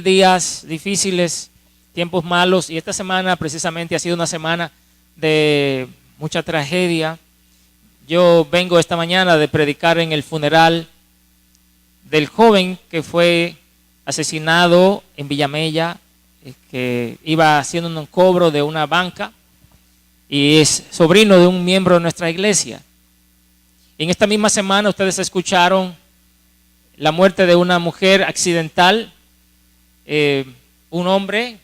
días difíciles, tiempos malos, y esta semana precisamente ha sido una semana de mucha tragedia. Yo vengo esta mañana de predicar en el funeral del joven que fue asesinado en Villamella, que iba haciendo un cobro de una banca y es sobrino de un miembro de nuestra iglesia. En esta misma semana ustedes escucharon la muerte de una mujer accidental, un hombre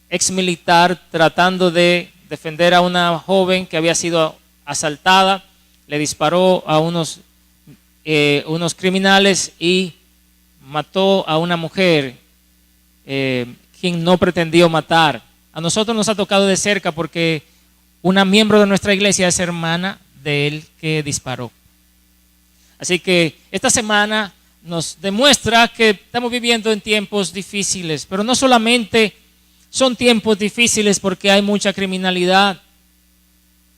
ex militar tratando de defender a una joven que había sido asaltada, le disparó a unos criminales y mató a una mujer quien no pretendió matar. A nosotros nos ha tocado de cerca porque una miembro de nuestra iglesia es hermana de él que disparó. Así que esta semana nos demuestra que estamos viviendo en tiempos difíciles, pero no solamente son tiempos difíciles porque hay mucha criminalidad,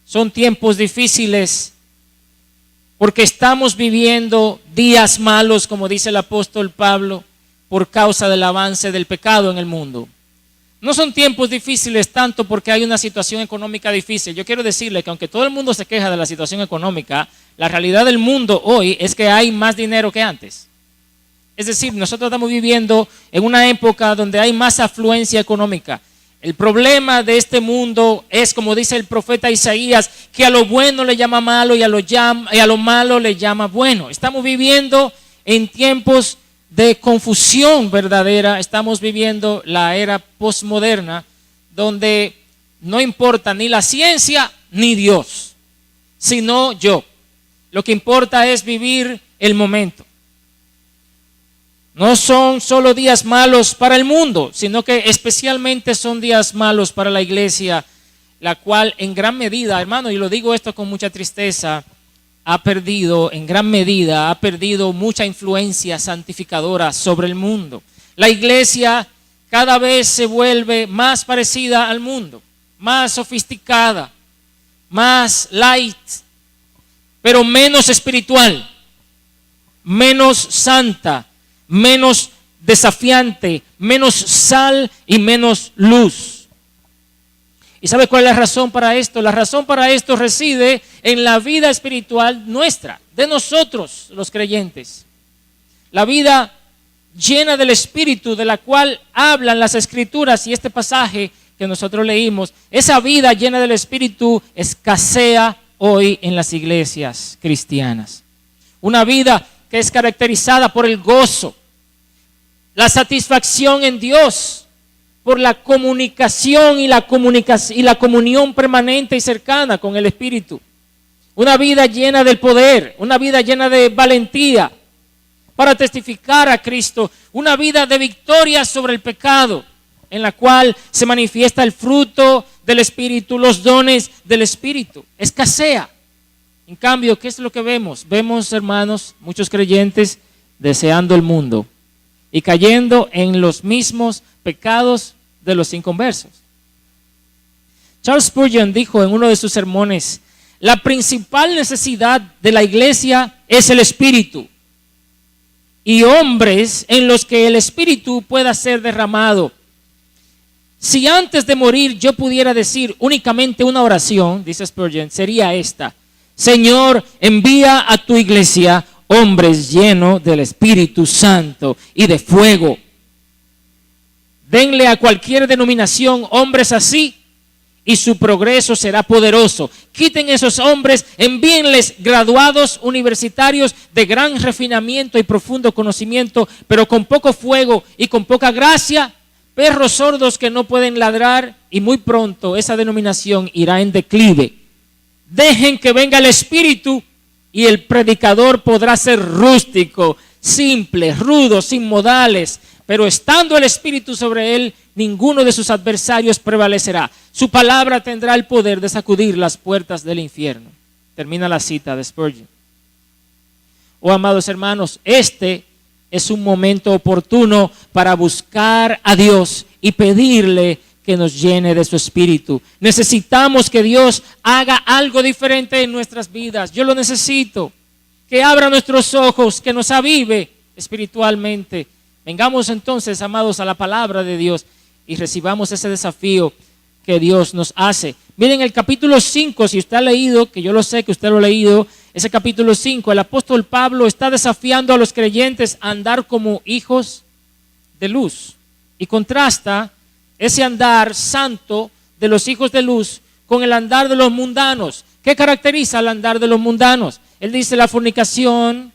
son tiempos difíciles porque estamos viviendo días malos, como dice el apóstol Pablo, por causa del avance del pecado en el mundo. No son tiempos difíciles tanto porque hay una situación económica difícil. Yo quiero decirle que aunque todo el mundo se queja de la situación económica, la realidad del mundo hoy es que hay más dinero que antes. Es decir, nosotros estamos viviendo en una época donde hay más afluencia económica. El problema de este mundo es, como dice el profeta Isaías, que a lo bueno le llama malo y a lo malo le llama bueno. Estamos viviendo en tiempos de confusión verdadera. Estamos viviendo la era postmoderna, donde no importa ni la ciencia ni Dios, sino yo. Lo que importa es vivir el momento. No son solo días malos para el mundo, sino que especialmente son días malos para la iglesia, la cual en gran medida, hermano, y lo digo esto con mucha tristeza, en gran medida ha perdido mucha influencia santificadora sobre el mundo. La iglesia cada vez se vuelve más parecida al mundo, más sofisticada, más light, pero menos espiritual, menos santa, menos desafiante, menos sal y menos luz. ¿Y sabe cuál es la razón para esto? La razón para esto reside en la vida espiritual nuestra, de nosotros los creyentes. La vida llena del Espíritu, de la cual hablan las Escrituras y este pasaje que nosotros leímos, esa vida llena del Espíritu escasea hoy en las iglesias cristianas. Una vida que es caracterizada por el gozo, la satisfacción en Dios, por la comunicación y la comunión permanente y cercana con el Espíritu. Una vida llena del poder, una vida llena de valentía para testificar a Cristo, una vida de victoria sobre el pecado, en la cual se manifiesta el fruto del Espíritu, los dones del Espíritu. Escasea. En cambio, ¿qué es lo que vemos? Vemos, hermanos, muchos creyentes deseando el mundo y cayendo en los mismos pecados de los inconversos. Charles Spurgeon dijo en uno de sus sermones: la principal necesidad de la iglesia es el Espíritu y hombres en los que el Espíritu pueda ser derramado. Si antes de morir yo pudiera decir únicamente una oración, dice Spurgeon, sería esta: Señor, envía a tu iglesia hombres llenos del Espíritu Santo y de fuego. Denle a cualquier denominación hombres así y su progreso será poderoso. Quiten esos hombres, envíenles graduados universitarios de gran refinamiento y profundo conocimiento, pero con poco fuego y con poca gracia, perros sordos que no pueden ladrar, y muy pronto esa denominación irá en declive. Dejen que venga el Espíritu y el predicador podrá ser rústico, simple, rudo, sin modales, pero estando el Espíritu sobre él, ninguno de sus adversarios prevalecerá. Su palabra tendrá el poder de sacudir las puertas del infierno. Termina la cita de Spurgeon. Oh, amados hermanos, este es un momento oportuno para buscar a Dios y pedirle que nos llene de su Espíritu. Necesitamos que Dios haga algo diferente en nuestras vidas. Yo lo necesito. Que abra nuestros ojos, que nos avive espiritualmente. Vengamos entonces, amados, a la palabra de Dios y recibamos ese desafío que Dios nos hace. Miren el capítulo 5, si usted ha leído, que yo lo sé que usted lo ha leído, ese capítulo 5, el apóstol Pablo está desafiando a los creyentes a andar como hijos de luz y contrasta ese andar santo de los hijos de luz con el andar de los mundanos. ¿Qué caracteriza el andar de los mundanos? Él dice la fornicación,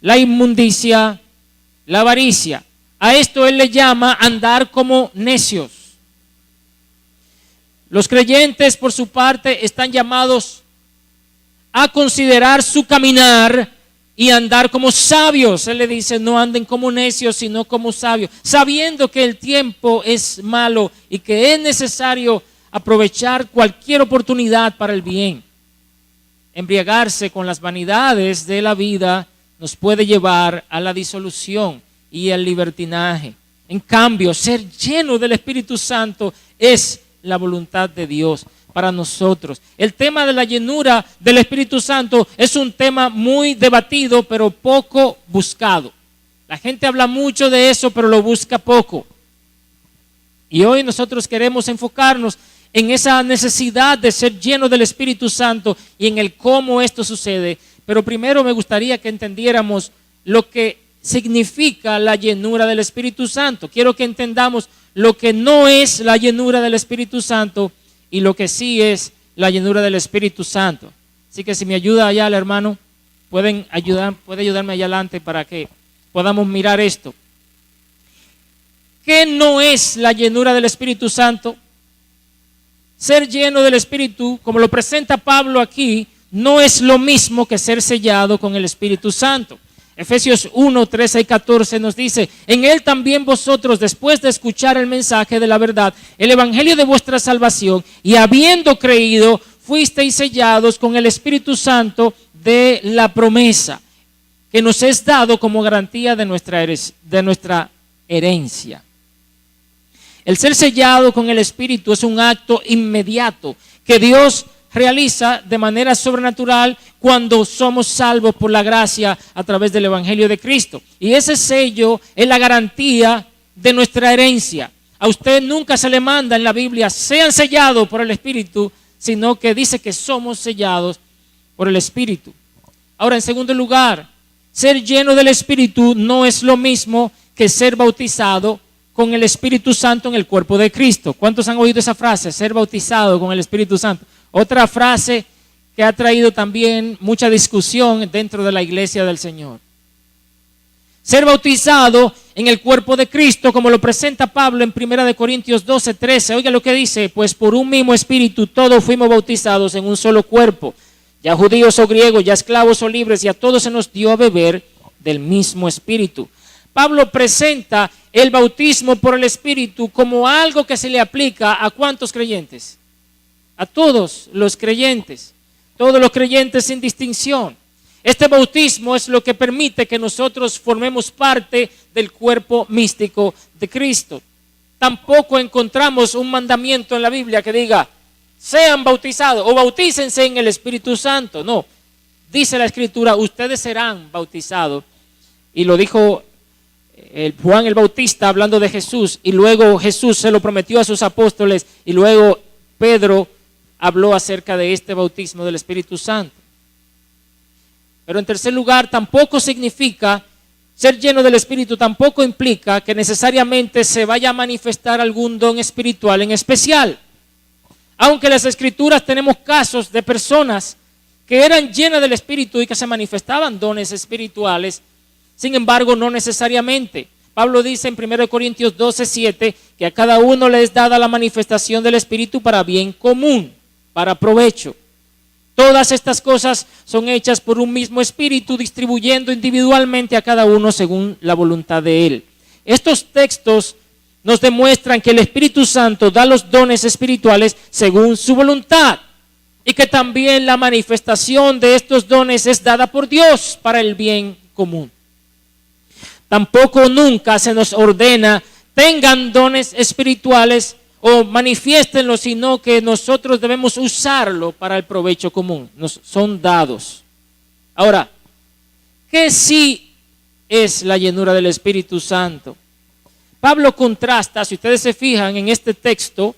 la inmundicia, la avaricia. A esto él le llama andar como necios. Los creyentes, por su parte, están llamados a considerar su caminar y andar como sabios. Él le dice, no anden como necios, sino como sabios, sabiendo que el tiempo es malo y que es necesario aprovechar cualquier oportunidad para el bien. Embriagarse con las vanidades de la vida nos puede llevar a la disolución y al libertinaje. En cambio, ser lleno del Espíritu Santo es la voluntad de Dios para nosotros. El tema de la llenura del Espíritu Santo es un tema muy debatido, pero poco buscado. La gente habla mucho de eso, pero lo busca poco. Y hoy nosotros queremos enfocarnos en esa necesidad de ser lleno del Espíritu Santo y en el cómo esto sucede. Pero primero me gustaría que entendiéramos lo que significa la llenura del Espíritu Santo. Quiero que entendamos lo que no es la llenura del Espíritu Santo y lo que sí es la llenura del Espíritu Santo. Así que si me ayuda allá el hermano, puede ayudarme allá adelante para que podamos mirar esto. ¿Qué no es la llenura del Espíritu Santo? Ser lleno del Espíritu, como lo presenta Pablo aquí, no es lo mismo que ser sellado con el Espíritu Santo. Efesios 1, 13 y 14 nos dice, en él también vosotros, después de escuchar el mensaje de la verdad, el evangelio de vuestra salvación, y habiendo creído, fuisteis sellados con el Espíritu Santo de la promesa, que nos es dado como garantía de nuestra herencia. El ser sellado con el Espíritu es un acto inmediato que Dios realiza de manera sobrenatural cuando somos salvos por la gracia a través del Evangelio de Cristo. Y ese sello es la garantía de nuestra herencia. A usted nunca se le manda en la Biblia, sean sellados por el Espíritu, sino que dice que somos sellados por el Espíritu. Ahora, en segundo lugar, ser lleno del Espíritu no es lo mismo que ser bautizado con el Espíritu Santo en el cuerpo de Cristo. ¿Cuántos han oído esa frase? Ser bautizado con el Espíritu Santo. Otra frase que ha traído también mucha discusión dentro de la iglesia del Señor. Ser bautizado en el cuerpo de Cristo, como lo presenta Pablo en 1 Corintios 12, 13. Oiga lo que dice, pues por un mismo espíritu todos fuimos bautizados en un solo cuerpo, ya judíos o griegos, ya esclavos o libres, y a todos se nos dio a beber del mismo espíritu. Pablo presenta el bautismo por el Espíritu como algo que se le aplica a ¿cuántos creyentes? A todos los creyentes sin distinción. Este bautismo es lo que permite que nosotros formemos parte del cuerpo místico de Cristo. Tampoco encontramos un mandamiento en la Biblia que diga, sean bautizados o bautícense en el Espíritu Santo. No, dice la Escritura, ustedes serán bautizados. Y lo dijo Juan el Bautista hablando de Jesús, y luego Jesús se lo prometió a sus apóstoles, y luego Pedro habló acerca de este bautismo del Espíritu Santo. Pero en tercer lugar, tampoco significa, ser lleno del Espíritu tampoco implica que necesariamente se vaya a manifestar algún don espiritual en especial. Aunque en las Escrituras tenemos casos de personas que eran llenas del Espíritu y que se manifestaban dones espirituales, sin embargo, no necesariamente. Pablo dice en 1 Corintios 12, 7, que a cada uno le es dada la manifestación del Espíritu para bien común, para provecho. Todas estas cosas son hechas por un mismo Espíritu, distribuyendo individualmente a cada uno según la voluntad de Él. Estos textos nos demuestran que el Espíritu Santo da los dones espirituales según su voluntad, y que también la manifestación de estos dones es dada por Dios para el bien común. Tampoco nunca se nos ordena tengan dones espirituales o manifiéstenlos, sino que nosotros debemos usarlo para el provecho común. Nos son dados. Ahora, ¿qué sí es la llenura del Espíritu Santo. Pablo contrasta, si ustedes se fijan en este texto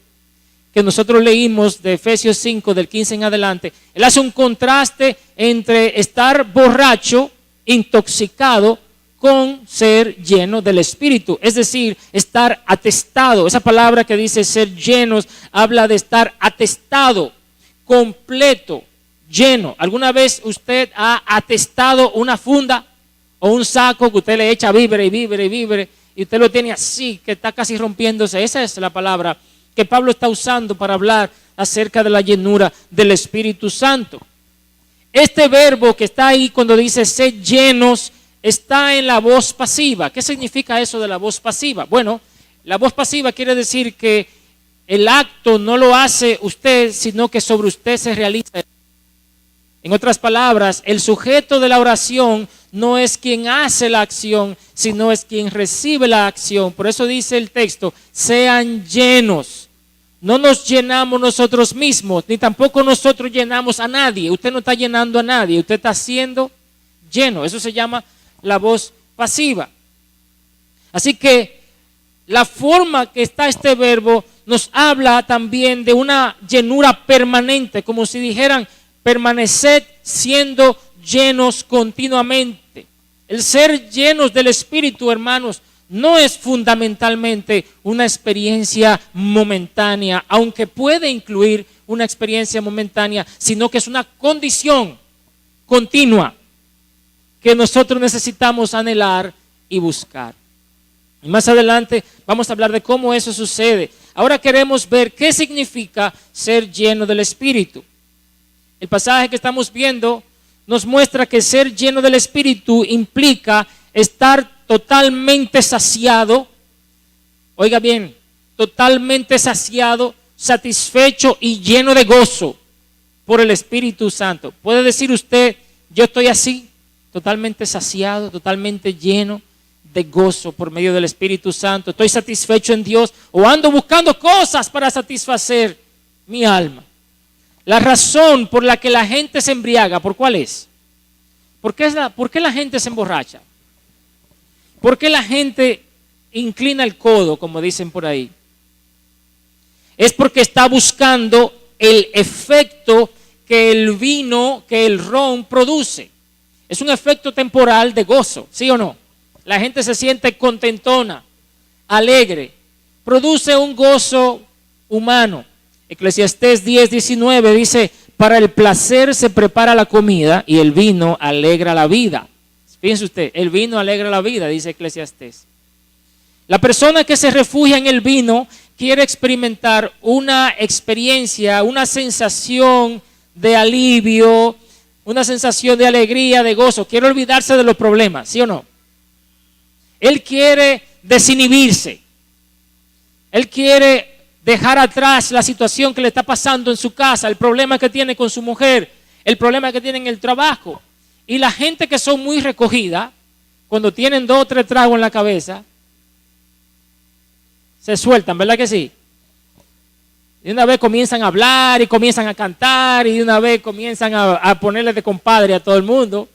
que nosotros leímos de Efesios 5, del 15 en adelante, él hace un contraste entre estar borracho, intoxicado, con ser lleno del Espíritu, es decir, estar atestado. Esa palabra que dice ser llenos habla de estar atestado, completo, lleno. ¿Alguna vez usted ha atestado una funda o un saco que usted le echa víveres y víveres y víveres y usted lo tiene así, que está casi rompiéndose? Esa es la palabra que Pablo está usando para hablar acerca de la llenura del Espíritu Santo. Este verbo que está ahí cuando dice ser llenos está en la voz pasiva. ¿Qué significa eso de la voz pasiva? Bueno, la voz pasiva quiere decir que el acto no lo hace usted, sino que sobre usted se realiza. En otras palabras, el sujeto de la oración no es quien hace la acción, sino es quien recibe la acción. Por eso dice el texto, sean llenos. No nos llenamos nosotros mismos, ni tampoco nosotros llenamos a nadie. Usted no está llenando a nadie, usted está siendo lleno. Eso se llama la voz pasiva. Así que la forma que está este verbo nos habla también de una llenura permanente, como si dijeran, permaneced siendo llenos continuamente. El ser llenos del Espíritu, hermanos, no es fundamentalmente una experiencia momentánea, aunque puede incluir una experiencia momentánea, sino que es una condición continua que nosotros necesitamos anhelar y buscar. Y más adelante vamos a hablar de cómo eso sucede. Ahora queremos ver qué significa ser lleno del Espíritu. El pasaje que estamos viendo nos muestra que ser lleno del Espíritu implica estar totalmente saciado. Oiga bien, totalmente saciado, satisfecho y lleno de gozo por el Espíritu Santo. ¿Puede decir usted, yo estoy así, totalmente saciado, totalmente lleno de gozo por medio del Espíritu Santo? Estoy satisfecho en Dios o ando buscando cosas para satisfacer mi alma. La razón por la que la gente se embriaga, ¿por cuál es? ¿Por qué la gente se emborracha? ¿Por qué la gente inclina el codo, como dicen por ahí? Es porque está buscando el efecto que el vino, que el ron produce. Es un efecto temporal de gozo, ¿sí o no? La gente se siente contentona, alegre, produce un gozo humano. Eclesiastés 10:19 dice, para el placer se prepara la comida y el vino alegra la vida. Fíjense usted, el vino alegra la vida, dice Eclesiastés. La persona que se refugia en el vino quiere experimentar una experiencia, una sensación de alivio, una sensación de alegría, de gozo. Quiere olvidarse de los problemas, ¿sí o no? Él quiere desinhibirse. Él quiere dejar atrás la situación que le está pasando en su casa, el problema que tiene con su mujer, el problema que tiene en el trabajo. Y la gente que son muy recogida, cuando tienen 2 o 3 tragos en la cabeza, se sueltan, ¿verdad que sí? Y una vez comienzan a hablar y comienzan a cantar y una vez comienzan a ponerle de compadre a todo el mundo.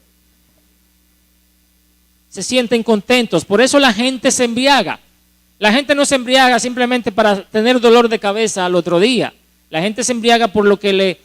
Se sienten contentos, por eso la gente se embriaga. La gente no se embriaga simplemente para tener dolor de cabeza al otro día. La gente se embriaga por lo que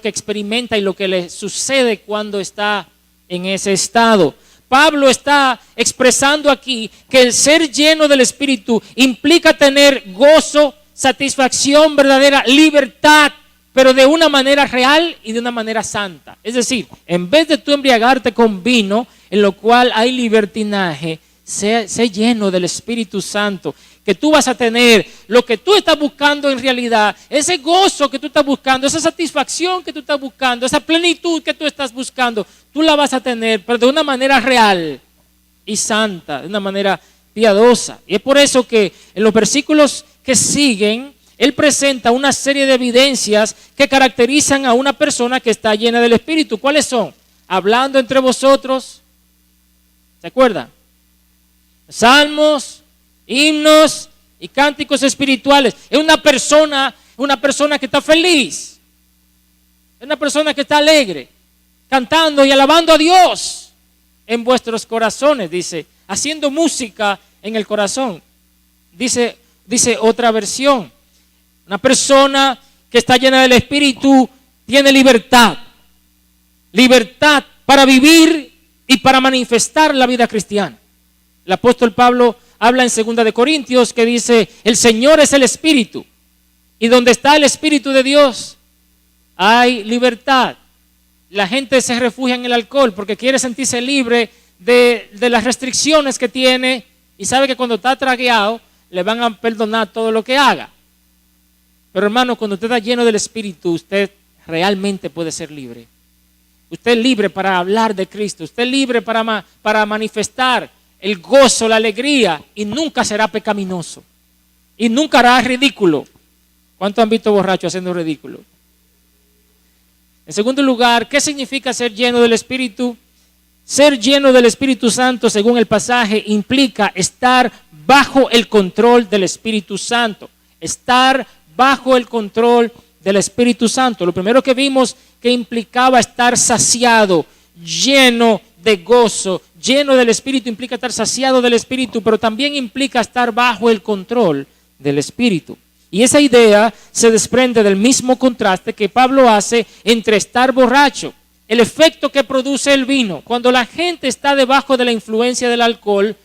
experimenta y lo que le sucede cuando está en ese estado. Pablo está expresando aquí que el ser lleno del Espíritu implica tener gozo, satisfacción verdadera, libertad, pero de una manera real y de una manera santa. Es decir, en vez de tú embriagarte con vino, en lo cual hay libertinaje, sé lleno del Espíritu Santo, que tú vas a tener lo que tú estás buscando en realidad, ese gozo que tú estás buscando, esa satisfacción que tú estás buscando, esa plenitud que tú estás buscando, tú la vas a tener, pero de una manera real y santa, de una manera piadosa. Y es por eso que en los versículos que siguen, él presenta una serie de evidencias que caracterizan a una persona que está llena del Espíritu. ¿Cuáles son? Hablando entre vosotros, ¿se acuerdan? Salmos, himnos y cánticos espirituales. Es una persona que está feliz. Es una persona que está alegre, cantando y alabando a Dios. en vuestros corazones, dice, haciendo música en el corazón. Dice otra versión, una persona que está llena del Espíritu tiene libertad para vivir y para manifestar la vida cristiana. El apóstol Pablo habla en 2 de Corintios que dice, el Señor es el Espíritu, y donde está el Espíritu de Dios hay libertad. La gente se refugia en el alcohol porque quiere sentirse libre de las restricciones que tiene y sabe que cuando está tragueado le van a perdonar todo lo que haga. Pero hermano, cuando usted está lleno del Espíritu, usted realmente puede ser libre. Usted es libre para hablar de Cristo, usted es libre para manifestar el gozo, la alegría, y nunca será pecaminoso. Y nunca hará ridículo. ¿Cuántos han visto borrachos haciendo ridículo? En segundo lugar, ¿qué significa ser lleno del Espíritu? Ser lleno del Espíritu Santo, según el pasaje, implica estar bajo el control del Espíritu Santo. Estar bajo el control del Espíritu Santo. Lo primero que vimos que implicaba estar saciado, lleno de gozo, lleno del Espíritu, implica estar saciado del Espíritu, pero también implica estar bajo el control del Espíritu. Y esa idea se desprende del mismo contraste que Pablo hace entre estar borracho, el efecto que produce el vino. Cuando la gente está debajo de la influencia del alcohol,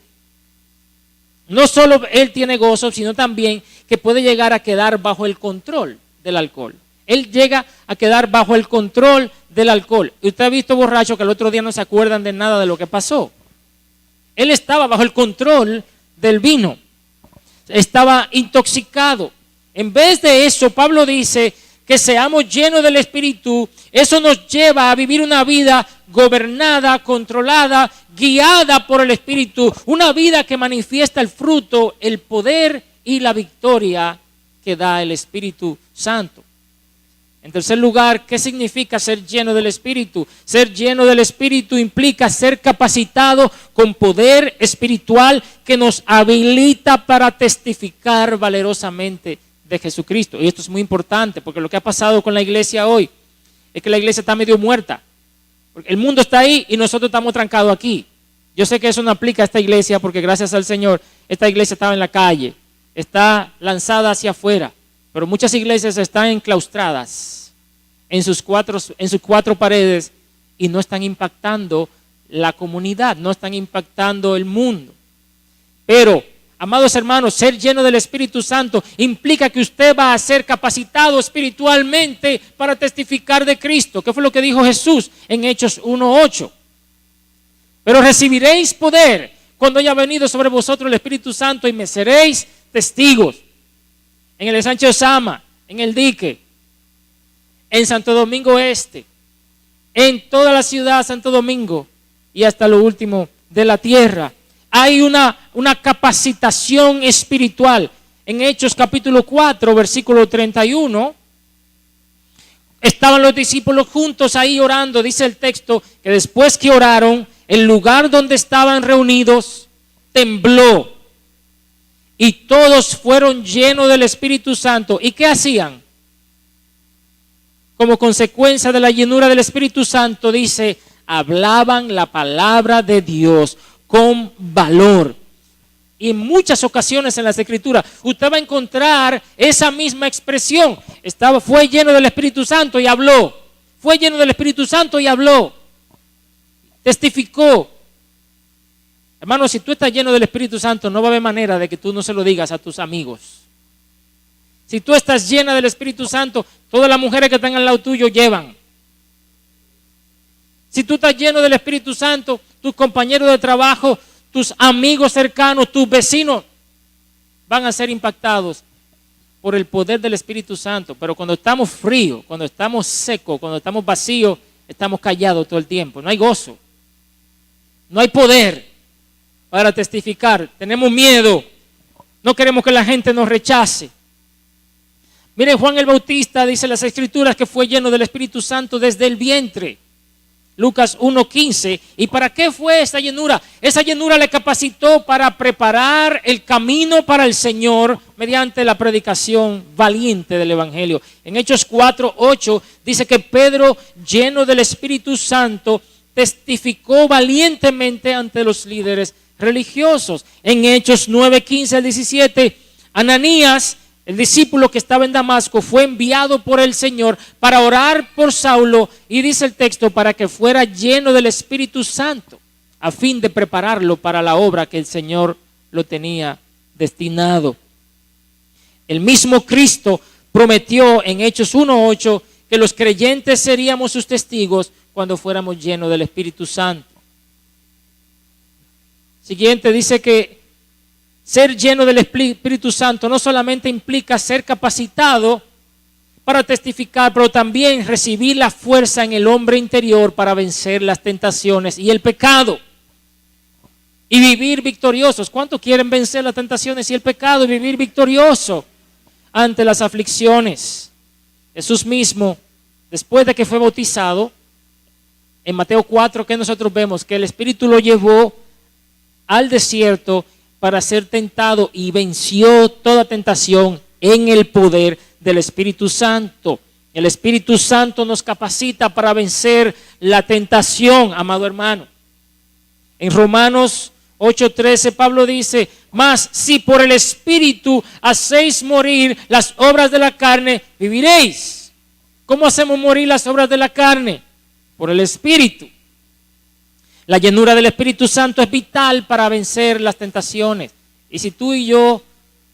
no solo él tiene gozo, sino también que puede llegar a quedar bajo el control del alcohol. Él llega a quedar bajo el control del alcohol. Y usted ha visto borrachos que el otro día no se acuerdan de nada de lo que pasó. Él estaba bajo el control del vino. Estaba intoxicado. En vez de eso, Pablo dice que seamos llenos del Espíritu. Eso nos lleva a vivir una vida gobernada, controlada, guiada por el Espíritu. Una vida que manifiesta el fruto, el poder y la victoria que da el Espíritu Santo. En tercer lugar, ¿qué significa ser lleno del Espíritu? Ser lleno del Espíritu implica ser capacitado con poder espiritual que nos habilita para testificar valerosamente de Jesucristo. Y esto es muy importante porque lo que ha pasado con la iglesia hoy es que la iglesia está medio muerta. Porque el mundo está ahí y nosotros estamos trancados aquí. Yo sé que eso no aplica a esta iglesia porque gracias al Señor esta iglesia estaba en la calle, está lanzada hacia afuera. Pero muchas iglesias están enclaustradas en sus cuatro paredes y no están impactando la comunidad, no están impactando el mundo. Pero, amados hermanos, ser lleno del Espíritu Santo implica que usted va a ser capacitado espiritualmente para testificar de Cristo. ¿Qué fue lo que dijo Jesús en Hechos 1:8? Pero recibiréis poder cuando haya venido sobre vosotros el Espíritu Santo y me seréis testigos. En el Sancho Sama, en el Dique, en Santo Domingo Este, en toda la ciudad de Santo Domingo y hasta lo último de la tierra. Hay una capacitación espiritual. En Hechos capítulo 4, versículo 31, estaban los discípulos juntos ahí orando. Dice el texto que después que oraron, el lugar donde estaban reunidos tembló. Y todos fueron llenos del Espíritu Santo. ¿Y qué hacían? Como consecuencia de la llenura del Espíritu Santo, dice, hablaban la palabra de Dios con valor. Y en muchas ocasiones en las Escrituras usted va a encontrar esa misma expresión. Fue lleno del Espíritu Santo y habló. Fue lleno del Espíritu Santo y habló. Testificó. Hermano, si tú estás lleno del Espíritu Santo, no va a haber manera de que tú no se lo digas a tus amigos. Si tú estás llena del Espíritu Santo, todas las mujeres que están al lado tuyo llevan. Si tú estás lleno del Espíritu Santo, tus compañeros de trabajo, tus amigos cercanos, tus vecinos, van a ser impactados por el poder del Espíritu Santo. Pero cuando estamos fríos, cuando estamos secos, cuando estamos vacíos, estamos callados todo el tiempo. No hay gozo. No hay poder para testificar. Tenemos miedo. No queremos que la gente nos rechace. Miren, Juan el Bautista dice en las Escrituras que fue lleno del Espíritu Santo desde el vientre. Lucas 1:15. ¿Y para qué fue esa llenura? Esa llenura le capacitó para preparar el camino para el Señor mediante la predicación valiente del Evangelio. En Hechos 4:8 dice que Pedro, lleno del Espíritu Santo, testificó valientemente ante los líderes religiosos. En Hechos 9:15 al 17, Ananías, el discípulo que estaba en Damasco, fue enviado por el Señor para orar por Saulo, y dice el texto, para que fuera lleno del Espíritu Santo, a fin de prepararlo para la obra que el Señor lo tenía destinado. El mismo Cristo prometió en Hechos 1:8 que los creyentes seríamos sus testigos cuando fuéramos llenos del Espíritu Santo. Siguiente, dice que ser lleno del Espíritu Santo no solamente implica ser capacitado para testificar, pero también recibir la fuerza en el hombre interior para vencer las tentaciones y el pecado y vivir victoriosos. ¿Cuántos quieren vencer las tentaciones y el pecado y vivir victorioso ante las aflicciones? Jesús mismo, después de que fue bautizado, en Mateo 4, que nosotros vemos que el Espíritu lo llevó al desierto para ser tentado, y venció toda tentación en el poder del Espíritu Santo. El Espíritu Santo nos capacita para vencer la tentación, amado hermano. En Romanos 8:13 Pablo dice: mas si por el Espíritu hacéis morir las obras de la carne, viviréis. ¿Cómo hacemos morir las obras de la carne? Por el Espíritu. La llenura del Espíritu Santo es vital para vencer las tentaciones. Y si tú y yo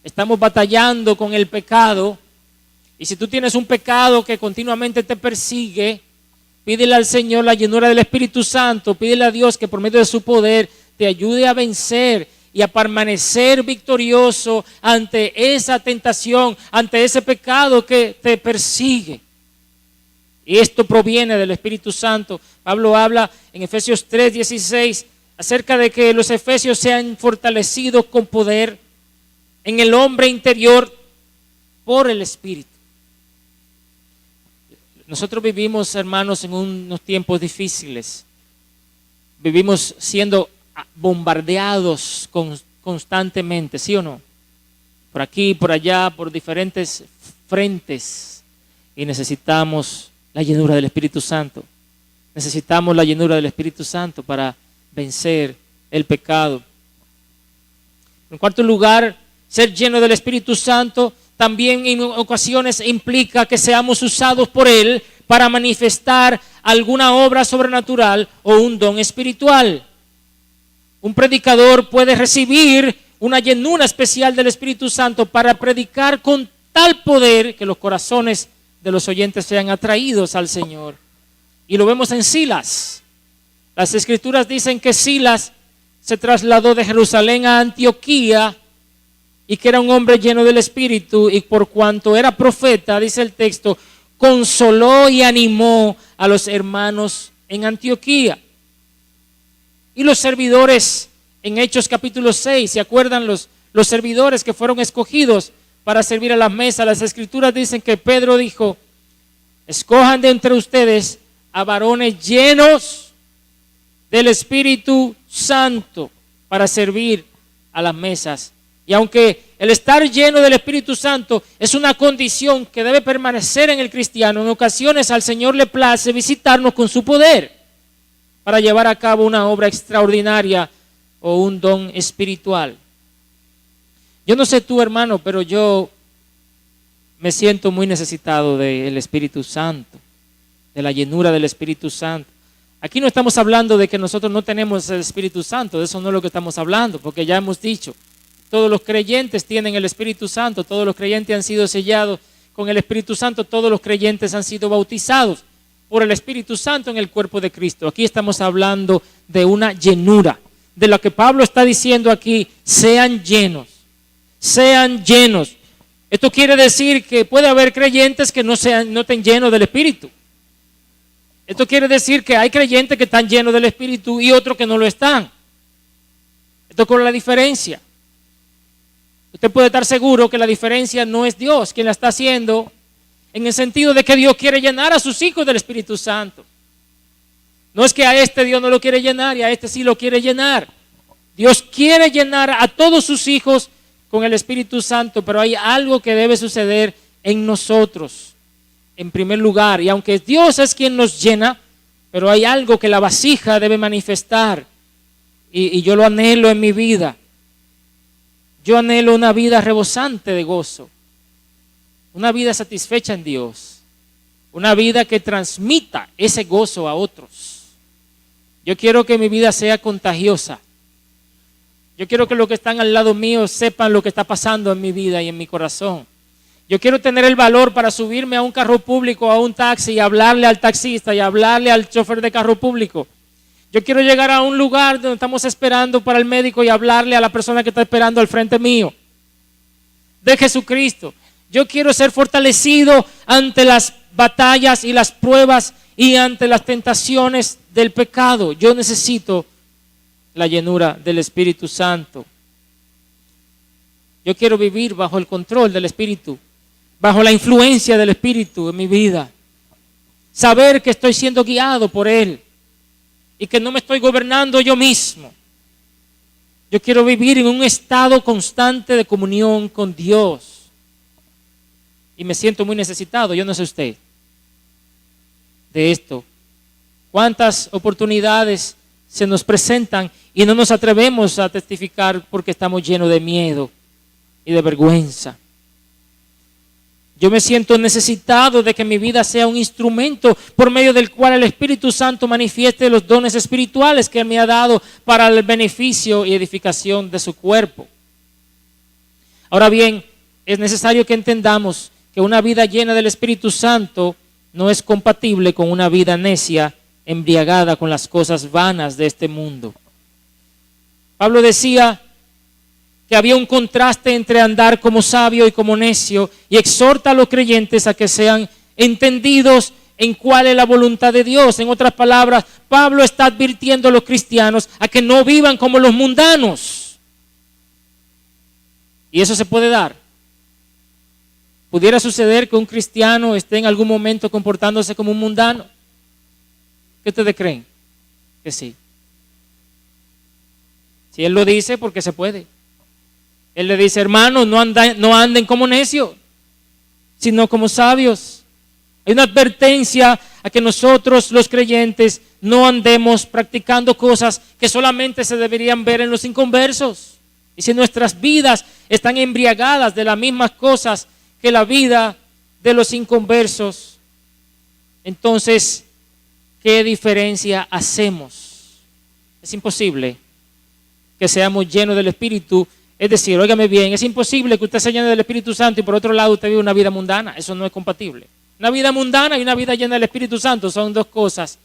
estamos batallando con el pecado, y si tú tienes un pecado que continuamente te persigue, pídele al Señor la llenura del Espíritu Santo, pídele a Dios que por medio de su poder te ayude a vencer y a permanecer victorioso ante esa tentación, ante ese pecado que te persigue. Y esto proviene del Espíritu Santo. Pablo habla en Efesios 3:16 acerca de que los efesios sean fortalecidos con poder en el hombre interior por el Espíritu. Nosotros vivimos, hermanos, en unos tiempos difíciles. Vivimos siendo bombardeados constantemente, ¿sí o no? Por aquí, por allá, por diferentes frentes. Y necesitamos la llenura del Espíritu Santo. Necesitamos la llenura del Espíritu Santo para vencer el pecado. En cuarto lugar, ser lleno del Espíritu Santo también en ocasiones implica que seamos usados por Él para manifestar alguna obra sobrenatural o un don espiritual. Un predicador puede recibir una llenura especial del Espíritu Santo para predicar con tal poder que los corazones de los oyentes sean atraídos al Señor. Y lo vemos en Silas. Las Escrituras dicen que Silas se trasladó de Jerusalén a Antioquía y que era un hombre lleno del Espíritu, y por cuanto era profeta, dice el texto, consoló y animó a los hermanos en Antioquía. Y los servidores en Hechos capítulo 6, ¿se acuerdan los servidores que fueron escogidos para servir a las mesas? Las Escrituras dicen que Pedro dijo: escojan de entre ustedes a varones llenos del Espíritu Santo para servir a las mesas. Y aunque el estar lleno del Espíritu Santo es una condición que debe permanecer en el cristiano, en ocasiones al Señor le place visitarnos con su poder para llevar a cabo una obra extraordinaria o un don espiritual. Yo no sé tú, hermano, pero yo me siento muy necesitado del Espíritu Santo, de la llenura del Espíritu Santo. Aquí no estamos hablando de que nosotros no tenemos el Espíritu Santo, de eso no es lo que estamos hablando, porque ya hemos dicho, todos los creyentes tienen el Espíritu Santo, todos los creyentes han sido sellados con el Espíritu Santo, todos los creyentes han sido bautizados por el Espíritu Santo en el cuerpo de Cristo. Aquí estamos hablando de una llenura, de lo que Pablo está diciendo aquí: sean llenos, sean llenos. Esto quiere decir que puede haber creyentes que no estén llenos del Espíritu. Esto quiere decir que hay creyentes que están llenos del Espíritu y otros que no lo están. Esto es la diferencia. Usted puede estar seguro que la diferencia no es Dios quien la está haciendo, en el sentido de que Dios quiere llenar a sus hijos del Espíritu Santo. No es que a este Dios no lo quiere llenar y a este sí lo quiere llenar. Dios quiere llenar a todos sus hijos con el Espíritu Santo, pero hay algo que debe suceder en nosotros, en primer lugar. Y aunque Dios es quien nos llena, Pero hay algo que la vasija debe manifestar y yo lo anhelo en mi vida. Yo anhelo una vida rebosante de gozo, una vida satisfecha en Dios, una vida que transmita ese gozo a otros. Yo quiero que mi vida sea contagiosa. Yo quiero que los que están al lado mío sepan lo que está pasando en mi vida y en mi corazón. Yo quiero tener el valor para subirme a un carro público, a un taxi y hablarle al taxista y hablarle al chofer de carro público. Yo quiero llegar a un lugar donde estamos esperando para el médico y hablarle a la persona que está esperando al frente mío de Jesucristo. Yo quiero ser fortalecido ante las batallas y las pruebas y ante las tentaciones del pecado. Yo necesito la llenura del Espíritu Santo. Yo quiero vivir bajo el control del Espíritu, bajo la influencia del Espíritu en mi vida. Saber que estoy siendo guiado por Él y que no me estoy gobernando yo mismo. Yo quiero vivir en un estado constante de comunión con Dios. Y me siento muy necesitado, yo no sé usted, de esto. ¿Cuántas oportunidades se nos presentan y no nos atrevemos a testificar porque estamos llenos de miedo y de vergüenza? Yo me siento necesitado de que mi vida sea un instrumento por medio del cual el Espíritu Santo manifieste los dones espirituales que Él me ha dado para el beneficio y edificación de su cuerpo. Ahora bien, es necesario que entendamos que una vida llena del Espíritu Santo no es compatible con una vida necia, embriagada con las cosas vanas de este mundo. Pablo decía que había un contraste entre andar como sabio y como necio, y exhorta a los creyentes a que sean entendidos en cuál es la voluntad de Dios. En otras palabras, Pablo está advirtiendo a los cristianos a que no vivan como los mundanos. Y eso se puede dar. ¿Pudiera suceder que un cristiano esté en algún momento comportándose como un mundano? ¿Qué ustedes creen? Que sí. Si él lo dice, porque se puede. Él le dice, hermanos, no anden como necios, sino como sabios. Hay una advertencia a que nosotros, los creyentes, no andemos practicando cosas que solamente se deberían ver en los inconversos. Y si nuestras vidas están embriagadas de las mismas cosas que la vida de los inconversos, entonces, ¿qué diferencia hacemos? Es imposible que seamos llenos del Espíritu. Es decir, óigame bien, es imposible que usted se llene del Espíritu Santo y por otro lado usted vive una vida mundana. Eso no es compatible. Una vida mundana y una vida llena del Espíritu Santo son dos cosas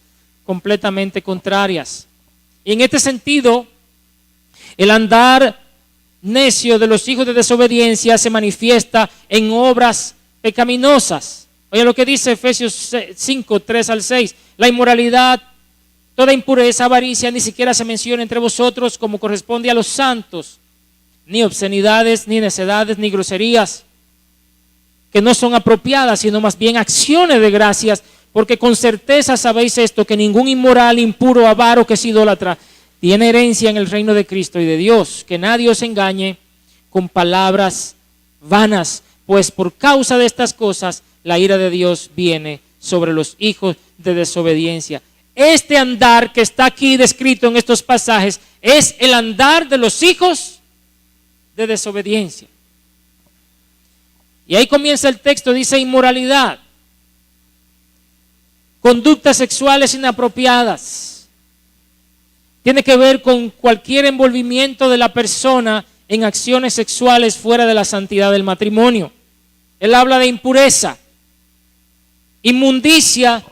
completamente contrarias. Y en este sentido, el andar necio de los hijos de desobediencia se manifiesta en obras pecaminosas. Oye lo que dice Efesios 5, 3 al 6. La inmoralidad, toda impureza, avaricia, ni siquiera se menciona entre vosotros como corresponde a los santos. Ni obscenidades, ni necedades, ni groserías, que no son apropiadas, sino más bien acciones de gracias, porque con certeza sabéis esto, que ningún inmoral, impuro, avaro, que es idólatra, tiene herencia en el reino de Cristo y de Dios. Que nadie os engañe con palabras vanas, pues por causa de estas cosas la ira de Dios viene sobre los hijos de desobediencia. Este andar que está aquí descrito en estos pasajes es el andar de los hijos de desobediencia. Y ahí comienza el texto, dice inmoralidad, conductas sexuales inapropiadas. Tiene que ver con cualquier envolvimiento de la persona en acciones sexuales fuera de la santidad del matrimonio. Él habla de impureza, inmundicia,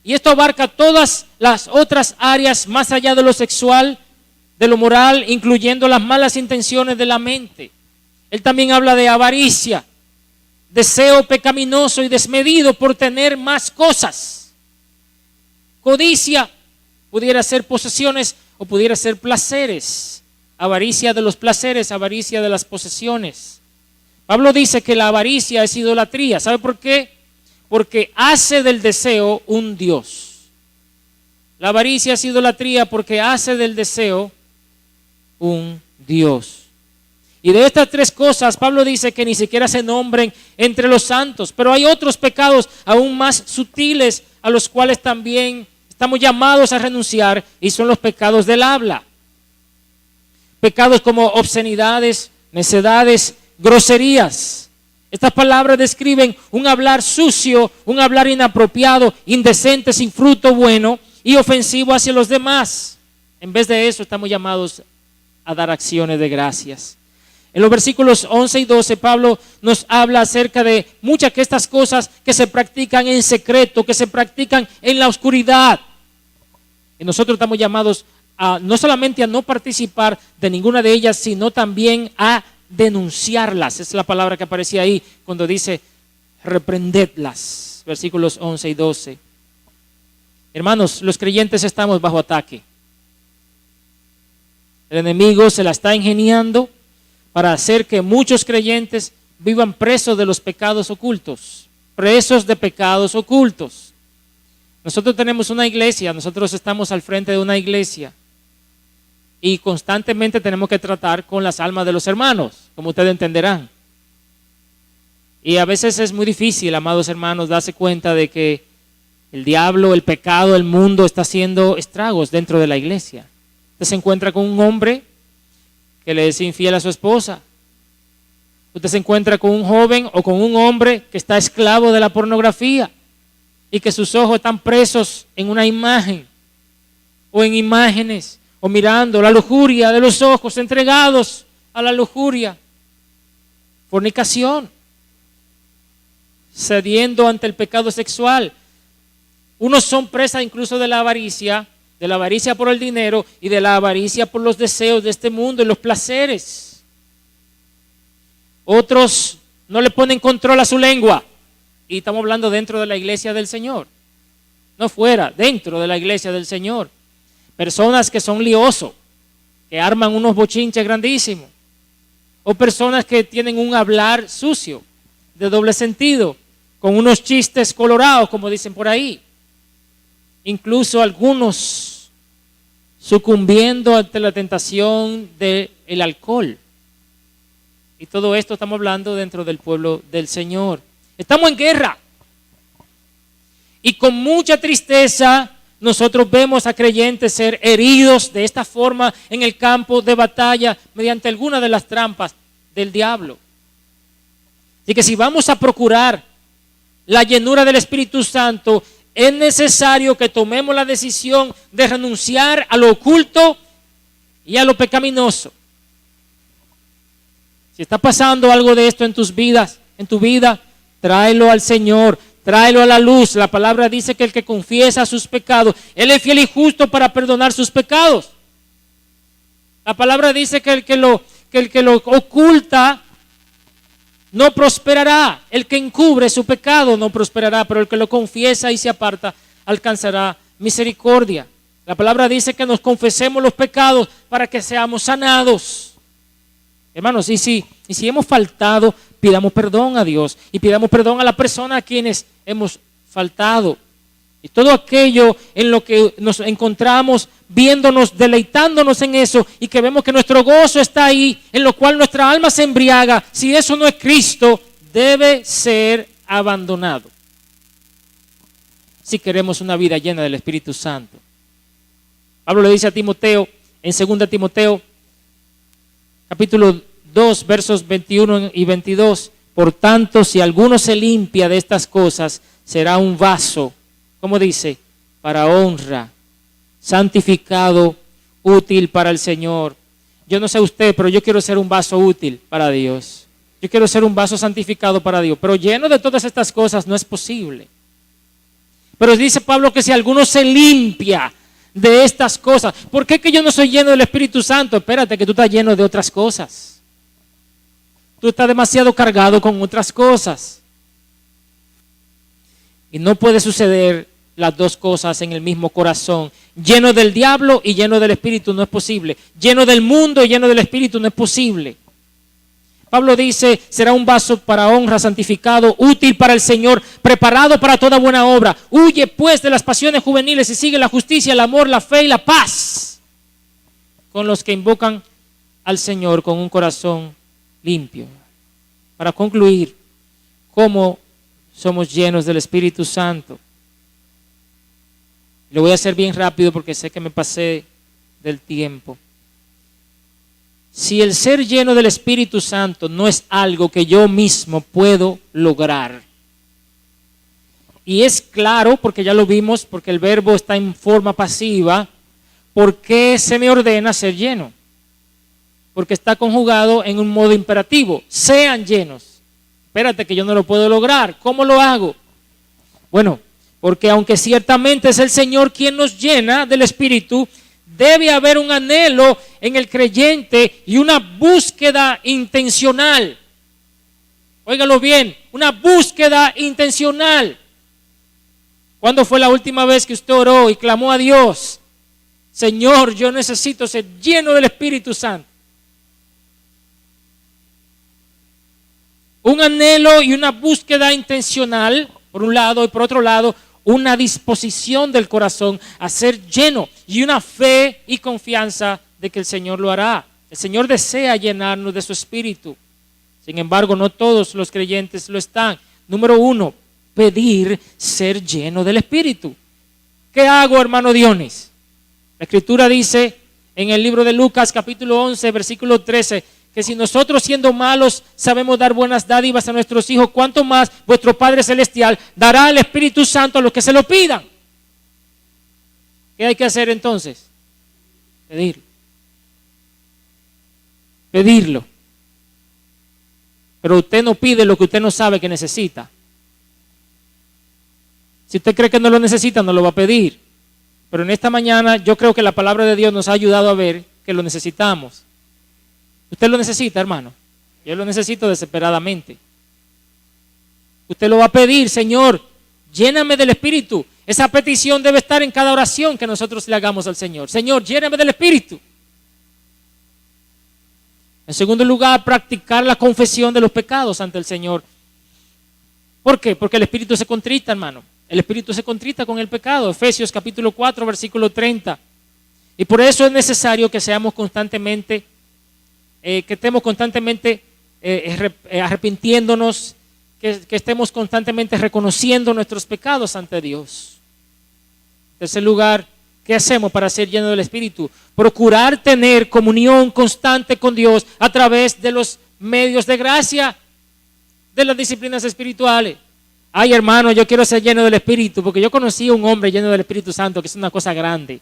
y esto abarca todas las otras áreas más allá de lo sexual, de lo moral, incluyendo las malas intenciones de la mente. Él también habla de avaricia, deseo pecaminoso y desmedido por tener más cosas. Codicia pudiera ser posesiones o pudiera ser placeres. Avaricia de los placeres, avaricia de las posesiones. Pablo dice que la avaricia es idolatría. ¿Sabe por qué? Porque hace del deseo un Dios. La avaricia es idolatría porque hace del deseo un Dios. Y de estas tres cosas Pablo dice que ni siquiera se nombren entre los santos, pero hay otros pecados aún más sutiles a los cuales también Estamos llamados a renunciar y son los pecados del habla. Pecados como obscenidades, necedades, groserías. Estas palabras describen un hablar sucio, un hablar inapropiado, indecente, sin fruto bueno y ofensivo hacia los demás. En vez de eso, estamos llamados a dar acciones de gracias. En los versículos 11 y 12, Pablo nos habla acerca de muchas de estas cosas que se practican en secreto, que se practican en la oscuridad. Y nosotros estamos llamados a no solamente a no participar de ninguna de ellas, sino también a denunciarlas. Esa es la palabra que aparecía ahí cuando dice reprendedlas. Versículos 11 y 12. Hermanos, los creyentes estamos bajo ataque. El enemigo se la está ingeniando para hacer que muchos creyentes vivan presos de los pecados ocultos, presos de pecados ocultos. Nosotros tenemos una iglesia, nosotros estamos al frente de una iglesia y constantemente tenemos que tratar con las almas de los hermanos, como ustedes entenderán. Y a veces es muy difícil, amados hermanos, darse cuenta de que el diablo, el pecado, el mundo está haciendo estragos dentro de la iglesia. Usted se encuentra con un hombre que le es infiel a su esposa. Usted se encuentra con un joven o con un hombre que está esclavo de la pornografía y que sus ojos están presos en una imagen o en imágenes o mirando la lujuria de los ojos, entregados a la lujuria. Fornicación, cediendo ante el pecado sexual. Unos son presas incluso de la avaricia por el dinero y de la avaricia por los deseos de este mundo y los placeres. Otros no le ponen control a su lengua. Y estamos hablando dentro de la iglesia del Señor. No fuera, dentro de la iglesia del Señor. Personas que son liosos, que arman unos bochinches grandísimos. O personas que tienen un hablar sucio, de doble sentido, con unos chistes colorados, como dicen por ahí. Incluso algunos sucumbiendo ante la tentación del alcohol. Y todo esto estamos hablando dentro del pueblo del Señor. Estamos en guerra. Y con mucha tristeza nosotros vemos a creyentes ser heridos de esta forma en el campo de batalla mediante alguna de las trampas del diablo. Así que si vamos a procurar la llenura del Espíritu Santo, es necesario que tomemos la decisión de renunciar a lo oculto y a lo pecaminoso. Si está pasando algo de esto en tus vidas, en tu vida, tráelo al Señor, tráelo a la luz. La palabra dice que el que confiesa sus pecados, Él es fiel y justo para perdonar sus pecados. La palabra dice que el que lo oculta no prosperará. El que encubre su pecado no prosperará, pero el que lo confiesa y se aparta alcanzará misericordia. La palabra dice que nos confesemos los pecados para que seamos sanados. Hermanos, y si hemos faltado, pidamos perdón a Dios y pidamos perdón a la persona a quienes hemos faltado. Y todo aquello en lo que nos encontramos viéndonos, deleitándonos en eso y que vemos que nuestro gozo está ahí, en lo cual nuestra alma se embriaga, si eso no es Cristo, debe ser abandonado. Si queremos una vida llena del Espíritu Santo. Pablo le dice a Timoteo, en 2 Timoteo, capítulo 2, versos 21 y 22, por tanto, si alguno se limpia de estas cosas, será un vaso, como dice, para honra, santificado, útil para el Señor. Yo no sé usted, pero yo quiero ser un vaso útil para Dios. Yo quiero ser un vaso santificado para Dios, pero lleno de todas estas cosas no es posible. Pero dice Pablo que si alguno se limpia de estas cosas, ¿por qué que yo no soy lleno del Espíritu Santo? Espérate, que tú estás lleno de otras cosas. Tú estás demasiado cargado con otras cosas. Y no puede suceder las dos cosas en el mismo corazón. Lleno del diablo y lleno del Espíritu no es posible. Lleno del mundo y lleno del Espíritu no es posible. Pablo dice, será un vaso para honra, santificado, útil para el Señor, preparado para toda buena obra. Huye pues de las pasiones juveniles y sigue la justicia, el amor, la fe y la paz con los que invocan al Señor con un corazón limpio. Para concluir, ¿cómo somos llenos del Espíritu Santo? Lo voy a hacer bien rápido porque sé que me pasé del tiempo. Si el ser lleno del Espíritu Santo no es algo que yo mismo puedo lograr, y es claro, porque ya lo vimos, porque el verbo está en forma pasiva, ¿por qué se me ordena ser lleno? Porque está conjugado en un modo imperativo. Sean llenos. Espérate que yo no lo puedo lograr. ¿Cómo lo hago? Bueno, porque aunque ciertamente es el Señor quien nos llena del Espíritu, debe haber un anhelo en el creyente y una búsqueda intencional. Óigalo bien, una búsqueda intencional. ¿Cuándo fue la última vez que usted oró y clamó a Dios? Señor, yo necesito ser lleno del Espíritu Santo. Un anhelo y una búsqueda intencional, por un lado, y por otro lado, una disposición del corazón a ser lleno y una fe y confianza de que el Señor lo hará. El Señor desea llenarnos de su Espíritu. Sin embargo, no todos los creyentes lo están. Número 1, pedir ser lleno del Espíritu. ¿Qué hago, hermano Dionis? La Escritura dice en el libro de Lucas, capítulo 11, versículo 13, que si nosotros siendo malos sabemos dar buenas dádivas a nuestros hijos, ¿cuánto más vuestro Padre Celestial dará el Espíritu Santo a los que se lo pidan? ¿Qué hay que hacer entonces? Pedirlo. Pedirlo. Pero usted no pide lo que usted no sabe que necesita. Si usted cree que no lo necesita, no lo va a pedir. Pero en esta mañana yo creo que la palabra de Dios nos ha ayudado a ver que lo necesitamos. Usted lo necesita, hermano. Yo lo necesito desesperadamente. Usted lo va a pedir, Señor, lléname del Espíritu. Esa petición debe estar en cada oración que nosotros le hagamos al Señor. Señor, lléname del Espíritu. En segundo lugar, practicar la confesión de los pecados ante el Señor. ¿Por qué? Porque el Espíritu se contrita, hermano. El Espíritu se contrita con el pecado. Efesios capítulo 4, versículo 30. Y por eso es necesario que seamos constantemente, que estemos constantemente arrepintiéndonos, que estemos constantemente reconociendo nuestros pecados ante Dios. En tercer lugar, ¿qué hacemos para ser llenos del Espíritu? Procurar tener comunión constante con Dios a través de los medios de gracia, de las disciplinas espirituales. Ay, hermano, yo quiero ser lleno del Espíritu, porque yo conocí a un hombre lleno del Espíritu Santo, que es una cosa grande,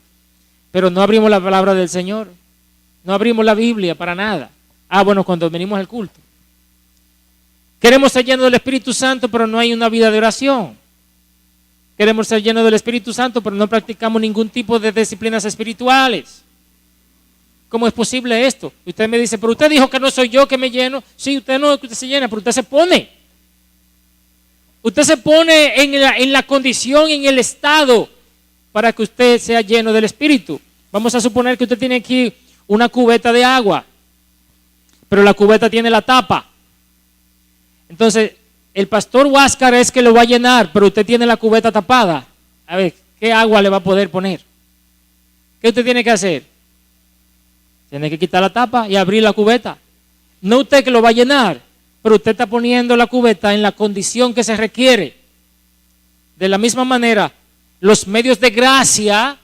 pero no abrimos la palabra del Señor, no abrimos la Biblia para nada. Bueno, cuando venimos al culto. Queremos ser llenos del Espíritu Santo, pero no hay una vida de oración. Queremos ser llenos del Espíritu Santo, pero no practicamos ningún tipo de disciplinas espirituales. ¿Cómo es posible esto? Usted me dice, pero usted dijo que no soy yo que me lleno. Sí, usted no es que usted se llena, pero usted se pone. Usted se pone en la condición, en el estado, para que usted sea lleno del Espíritu. Vamos a suponer que usted tiene aquí una cubeta de agua, pero la cubeta tiene la tapa. Entonces, el pastor Huáscar es que lo va a llenar, pero usted tiene la cubeta tapada. A ver, ¿qué agua le va a poder poner? ¿Qué usted tiene que hacer? Tiene que quitar la tapa y abrir la cubeta. No usted que lo va a llenar, pero usted está poniendo la cubeta en la condición que se requiere. De la misma manera, los medios de gracia,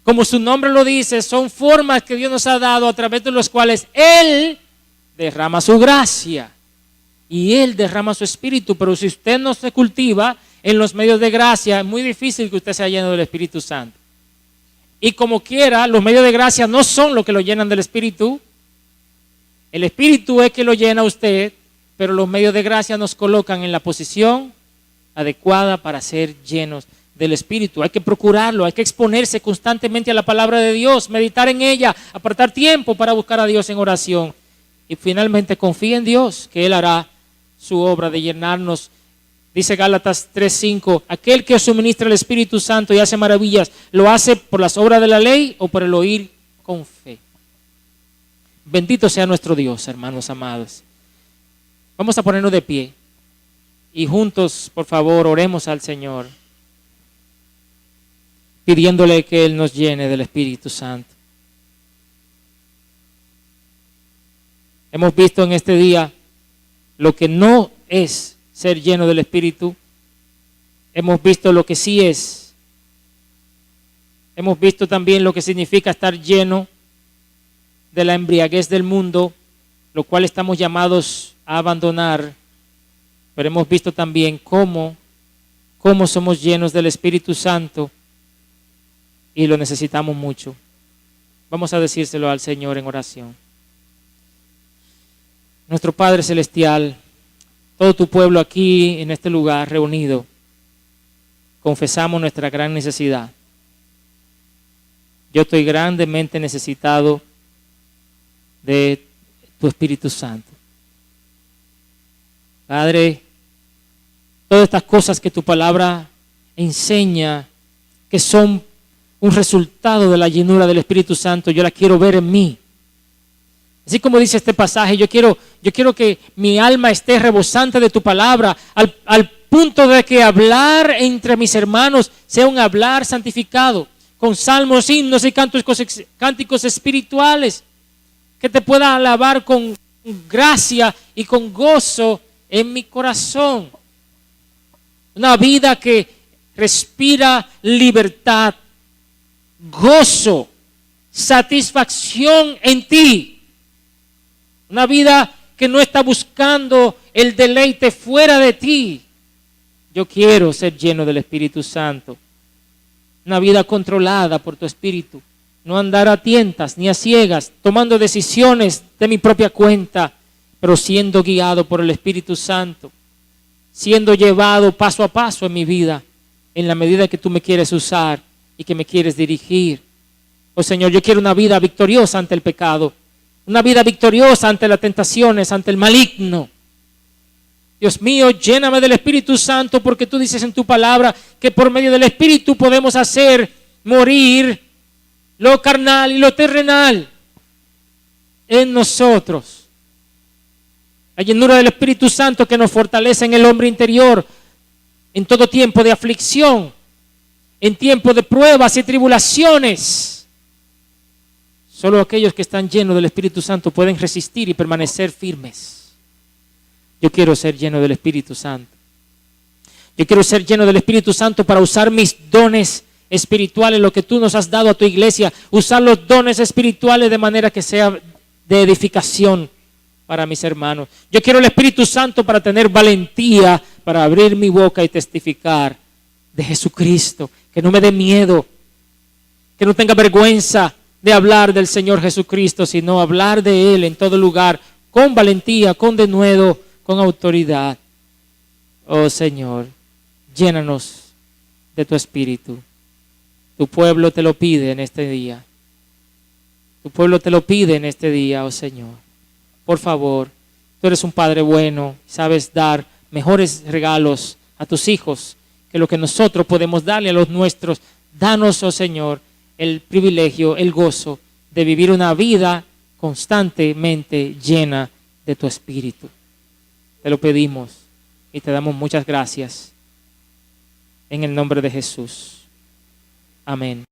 como su nombre lo dice, son formas que Dios nos ha dado a través de los cuales Él derrama su gracia y Él derrama su Espíritu. Pero si usted no se cultiva en los medios de gracia, es muy difícil que usted sea lleno del Espíritu Santo. Y como quiera, los medios de gracia no son lo que lo llenan del Espíritu. El Espíritu es que lo llena a usted, pero los medios de gracia nos colocan en la posición adecuada para ser llenos del Espíritu. Hay que procurarlo, hay que exponerse constantemente a la palabra de Dios, meditar en ella, apartar tiempo para buscar a Dios en oración. Y finalmente confía en Dios, que Él hará su obra de llenarnos. Dice Gálatas 3:5, aquel que os suministra el Espíritu Santo y hace maravillas, ¿lo hace por las obras de la ley o por el oír con fe? Bendito sea nuestro Dios, hermanos amados. Vamos a ponernos de pie y juntos, por favor, oremos al Señor, pidiéndole que Él nos llene del Espíritu Santo. Hemos visto en este día lo que no es ser lleno del Espíritu. Hemos visto lo que sí es. Hemos visto también lo que significa estar lleno de la embriaguez del mundo, lo cual estamos llamados a abandonar. Pero hemos visto también cómo somos llenos del Espíritu Santo y lo necesitamos mucho. Vamos a decírselo al Señor en oración. Nuestro Padre Celestial, todo tu pueblo aquí en este lugar reunido, confesamos nuestra gran necesidad. Yo estoy grandemente necesitado de tu Espíritu Santo. Padre, todas estas cosas que tu palabra enseña, que son un resultado de la llenura del Espíritu Santo, yo las quiero ver en mí. Así como dice este pasaje, yo quiero que mi alma esté rebosante de tu palabra, al punto de que hablar entre mis hermanos sea un hablar santificado, con salmos, himnos y cánticos espirituales, que te pueda alabar con gracia y con gozo en mi corazón. Una vida que respira libertad, gozo, satisfacción en ti. Una vida que no está buscando el deleite fuera de ti. Yo quiero ser lleno del Espíritu Santo. Una vida controlada por tu Espíritu. No andar a tientas ni a ciegas, tomando decisiones de mi propia cuenta, pero siendo guiado por el Espíritu Santo. Siendo llevado paso a paso en mi vida, en la medida que tú me quieres usar y que me quieres dirigir. Oh Señor, yo quiero una vida victoriosa ante el pecado. Una vida victoriosa ante las tentaciones, ante el maligno. Dios mío, lléname del Espíritu Santo, porque tú dices en tu palabra que por medio del Espíritu podemos hacer morir lo carnal y lo terrenal en nosotros. La llenura del Espíritu Santo que nos fortalece en el hombre interior en todo tiempo de aflicción, en tiempo de pruebas y tribulaciones. Solo aquellos que están llenos del Espíritu Santo pueden resistir y permanecer firmes. Yo quiero ser lleno del Espíritu Santo. Yo quiero ser lleno del Espíritu Santo para usar mis dones espirituales, lo que tú nos has dado a tu iglesia, usar los dones espirituales de manera que sea de edificación para mis hermanos. Yo quiero el Espíritu Santo para tener valentía, para abrir mi boca y testificar de Jesucristo, que no me dé miedo, que no tenga vergüenza de hablar del Señor Jesucristo, sino hablar de Él en todo lugar, con valentía, con denuedo, con autoridad. Oh Señor, llénanos de tu Espíritu. Tu pueblo te lo pide en este día. Tu pueblo te lo pide en este día, oh Señor. Por favor, tú eres un Padre bueno, sabes dar mejores regalos a tus hijos que lo que nosotros podemos darle a los nuestros. Danos, oh Señor, el privilegio, el gozo de vivir una vida constantemente llena de tu Espíritu. Te lo pedimos y te damos muchas gracias en el nombre de Jesús. Amén.